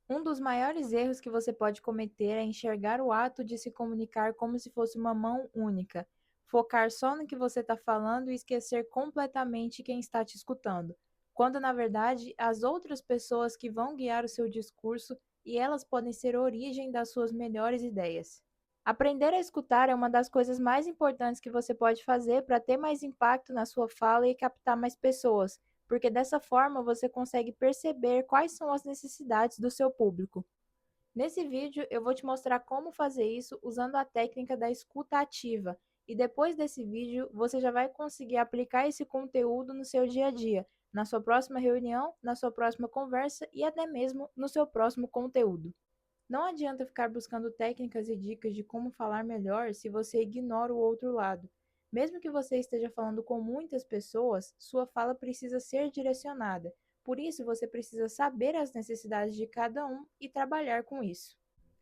Um dos maiores erros que você pode cometer é enxergar o ato de se comunicar como se fosse uma mão única, focar só no que você está falando e esquecer completamente quem está te escutando, quando na verdade as outras pessoas que vão guiar o seu discurso e elas podem ser a origem das suas melhores ideias. Aprender a escutar é uma das coisas mais importantes que você pode fazer para ter mais impacto na sua fala e captar mais pessoas, porque dessa forma você consegue perceber quais são as necessidades do seu público. Nesse vídeo eu vou te mostrar como fazer isso usando a técnica da escuta ativa, e depois desse vídeo você já vai conseguir aplicar esse conteúdo no seu dia a dia, na sua próxima reunião, na sua próxima conversa e até mesmo no seu próximo conteúdo. Não adianta ficar buscando técnicas e dicas de como falar melhor se você ignora o outro lado. Mesmo que você esteja falando com muitas pessoas, sua fala precisa ser direcionada. Por isso, você precisa saber as necessidades de cada um e trabalhar com isso.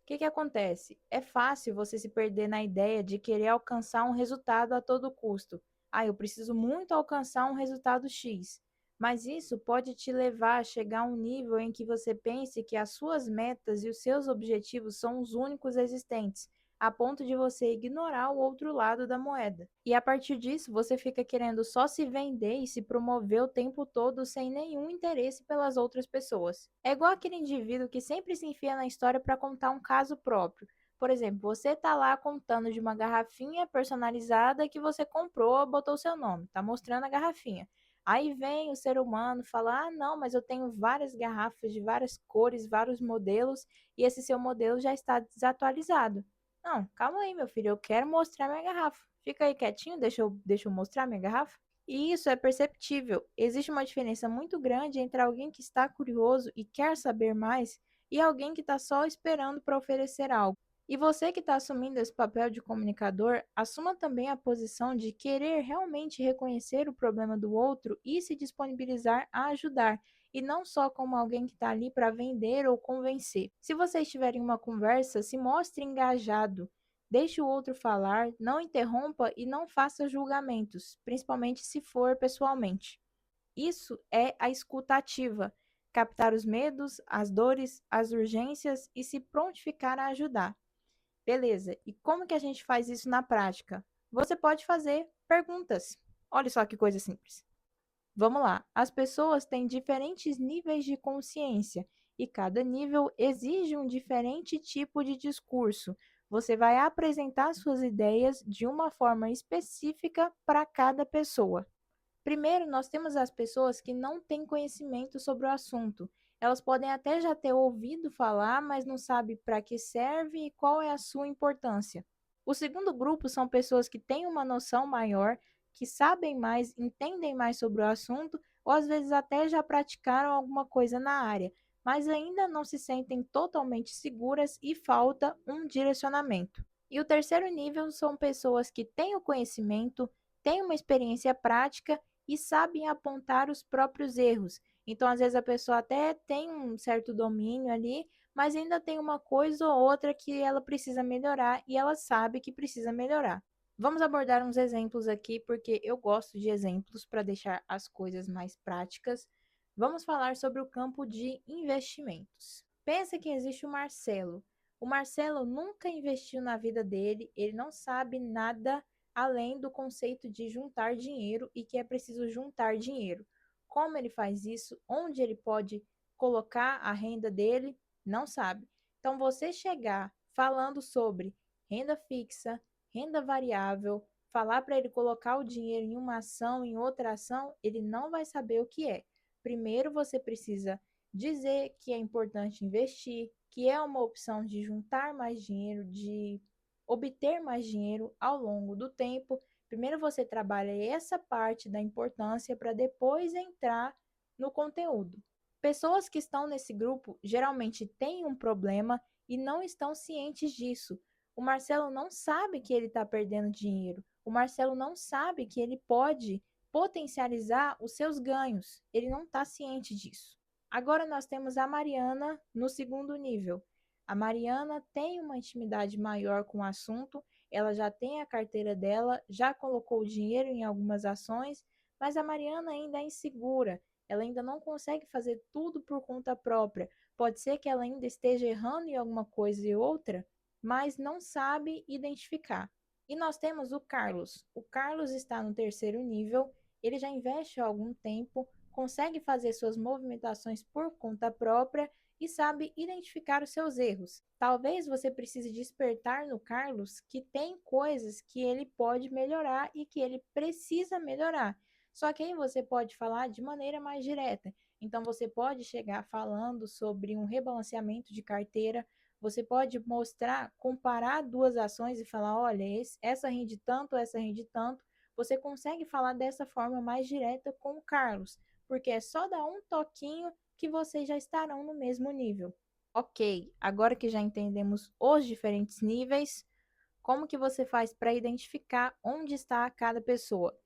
O que acontece? É fácil você se perder na ideia de querer alcançar um resultado a todo custo. Ah, eu preciso muito alcançar um resultado X. Mas isso pode te levar a chegar a um nível em que você pense que as suas metas e os seus objetivos são os únicos existentes, a ponto de você ignorar o outro lado da moeda. E a partir disso, você fica querendo só se vender e se promover o tempo todo sem nenhum interesse pelas outras pessoas. É igual aquele indivíduo que sempre se enfia na história para contar um caso próprio. Por exemplo, você está lá contando de uma garrafinha personalizada que você comprou, botou seu nome, está mostrando a garrafinha. Aí vem o ser humano falar: ah, não, mas eu tenho várias garrafas de várias cores, vários modelos, e esse seu modelo já está desatualizado. Não, calma aí, meu filho, eu quero mostrar minha garrafa. Fica aí quietinho, deixa eu mostrar minha garrafa. E isso é perceptível. Existe uma diferença muito grande entre alguém que está curioso e quer saber mais e alguém que está só esperando para oferecer algo. E você que está assumindo esse papel de comunicador, assuma também a posição de querer realmente reconhecer o problema do outro e se disponibilizar a ajudar, e não só como alguém que está ali para vender ou convencer. Se vocês tiverem uma conversa, se mostre engajado. Deixe o outro falar, não interrompa e não faça julgamentos, principalmente se for pessoalmente. Isso é a escuta ativa, captar os medos, as dores, as urgências e se prontificar a ajudar. Beleza, e como que a gente faz isso na prática? Você pode fazer perguntas. Olha só que coisa simples. Vamos lá, as pessoas têm diferentes níveis de consciência e cada nível exige um diferente tipo de discurso. Você vai apresentar suas ideias de uma forma específica para cada pessoa. Primeiro, nós temos as pessoas que não têm conhecimento sobre o assunto. Elas podem até já ter ouvido falar, mas não sabem para que serve e qual é a sua importância. O segundo grupo são pessoas que têm uma noção maior, que sabem mais, entendem mais sobre o assunto, ou às vezes até já praticaram alguma coisa na área, mas ainda não se sentem totalmente seguras e falta um direcionamento. E o terceiro nível são pessoas que têm o conhecimento, têm uma experiência prática e sabem apontar os próprios erros. Então, às vezes, a pessoa até tem um certo domínio ali, mas ainda tem uma coisa ou outra que ela precisa melhorar e ela sabe que precisa melhorar. Vamos abordar uns exemplos aqui, porque eu gosto de exemplos para deixar as coisas mais práticas. Vamos falar sobre o campo de investimentos. Pensa que existe o Marcelo. O Marcelo nunca investiu na vida dele, ele não sabe nada além do conceito de juntar dinheiro e que é preciso juntar dinheiro. Como ele faz isso? Onde ele pode colocar a renda dele? Não sabe. Então, você chegar falando sobre renda fixa, renda variável, falar para ele colocar o dinheiro em uma ação, em outra ação, ele não vai saber o que é. Primeiro, você precisa dizer que é importante investir, que é uma opção de juntar mais dinheiro, de obter mais dinheiro ao longo do tempo. Primeiro você trabalha essa parte da importância para depois entrar no conteúdo. Pessoas que estão nesse grupo geralmente têm um problema e não estão cientes disso. O Marcelo não sabe que ele está perdendo dinheiro. O Marcelo não sabe que ele pode potencializar os seus ganhos. Ele não está ciente disso. Agora nós temos a Mariana no segundo nível. A Mariana tem uma intimidade maior com o assunto, ela já tem a carteira dela, já colocou dinheiro em algumas ações, mas a Mariana ainda é insegura, ela ainda não consegue fazer tudo por conta própria, Pode ser que ela ainda esteja errando em alguma coisa e outra, mas não sabe identificar. E nós temos o Carlos. O Carlos está no terceiro nível, ele já investe há algum tempo, consegue fazer suas movimentações por conta própria e sabe identificar os seus erros. Talvez você precise despertar no Carlos que tem coisas que ele pode melhorar e que ele precisa melhorar. Só que aí você pode falar de maneira mais direta. Então você pode chegar falando sobre um rebalanceamento de carteira, você pode mostrar, comparar duas ações e falar, olha, essa rende tanto, essa rende tanto. Você consegue falar dessa forma mais direta com o Carlos, porque é só dar um toquinho que vocês já estarão no mesmo nível. Ok, agora que já entendemos os diferentes níveis, como que você faz para identificar onde está cada pessoa?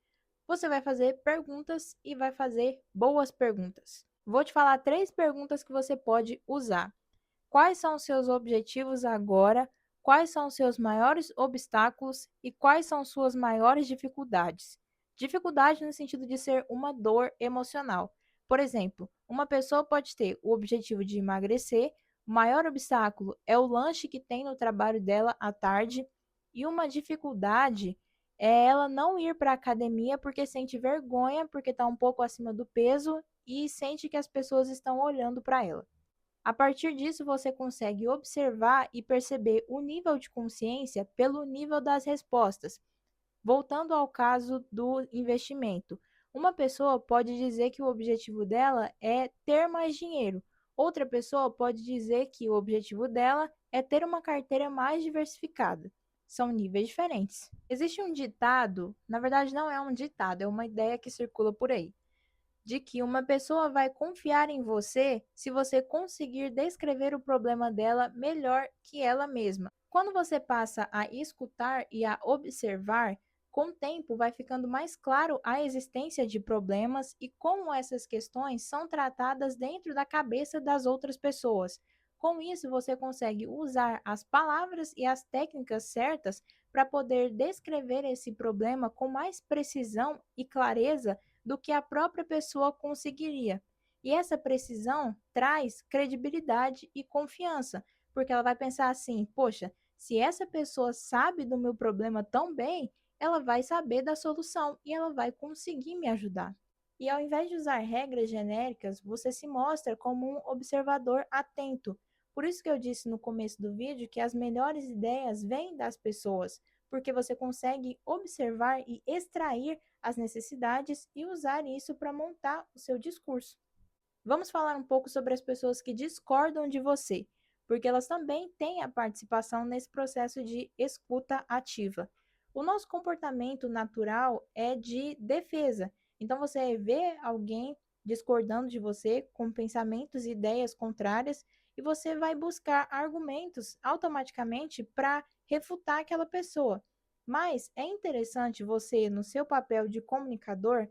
Você vai fazer perguntas e vai fazer boas perguntas. Vou te falar 3 perguntas que você pode usar. Quais são os seus objetivos agora? Quais são os seus maiores obstáculos e quais são suas maiores dificuldades? Dificuldade no sentido de ser uma dor emocional. Por exemplo, uma pessoa pode ter o objetivo de emagrecer, o maior obstáculo é o lanche que tem no trabalho dela à tarde, e uma dificuldade é ela não ir para a academia porque sente vergonha, porque está um pouco acima do peso e sente que as pessoas estão olhando para ela. A partir disso, você consegue observar e perceber o nível de consciência pelo nível das respostas. Voltando ao caso do investimento, uma pessoa pode dizer que o objetivo dela é ter mais dinheiro. Outra pessoa pode dizer que o objetivo dela é ter uma carteira mais diversificada. São níveis diferentes. Existe um ditado, na verdade não é um ditado, é uma ideia que circula por aí, de que uma pessoa vai confiar em você se você conseguir descrever o problema dela melhor que ela mesma. Quando você passa a escutar e a observar, com o tempo vai ficando mais claro a existência de problemas e como essas questões são tratadas dentro da cabeça das outras pessoas. Com isso, você consegue usar as palavras e as técnicas certas para poder descrever esse problema com mais precisão e clareza do que a própria pessoa conseguiria. E essa precisão traz credibilidade e confiança, porque ela vai pensar assim: poxa, se essa pessoa sabe do meu problema tão bem, ela vai saber da solução e ela vai conseguir me ajudar. E ao invés de usar regras genéricas, você se mostra como um observador atento. Por isso que eu disse no começo do vídeo que as melhores ideias vêm das pessoas, porque você consegue observar e extrair as necessidades e usar isso para montar o seu discurso. Vamos falar um pouco sobre as pessoas que discordam de você, porque elas também têm a participação nesse processo de escuta ativa. O nosso comportamento natural é de defesa. Então você vê alguém discordando de você com pensamentos e ideias contrárias e você vai buscar argumentos automaticamente para refutar aquela pessoa. Mas é interessante você, no seu papel de comunicador,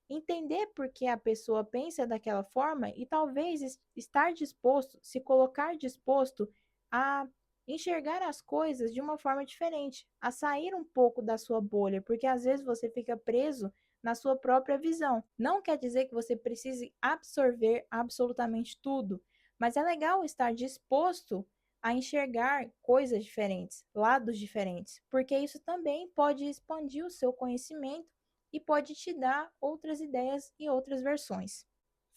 entender por que a pessoa pensa daquela forma e talvez estar disposto, se colocar disposto a enxergar as coisas de uma forma diferente, a sair um pouco da sua bolha, porque às vezes você fica preso na sua própria visão. Não quer dizer que você precise absorver absolutamente tudo, mas é legal estar disposto a enxergar coisas diferentes, lados diferentes, porque isso também pode expandir o seu conhecimento e pode te dar outras ideias e outras versões.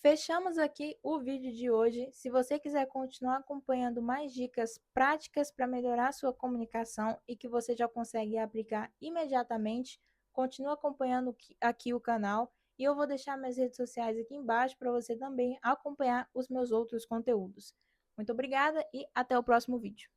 Fechamos aqui o vídeo de hoje. Se você quiser continuar acompanhando mais dicas práticas para melhorar sua comunicação e que você já consegue aplicar imediatamente, continue acompanhando aqui o canal e eu vou deixar minhas redes sociais aqui embaixo para você também acompanhar os meus outros conteúdos. Muito obrigada e até o próximo vídeo.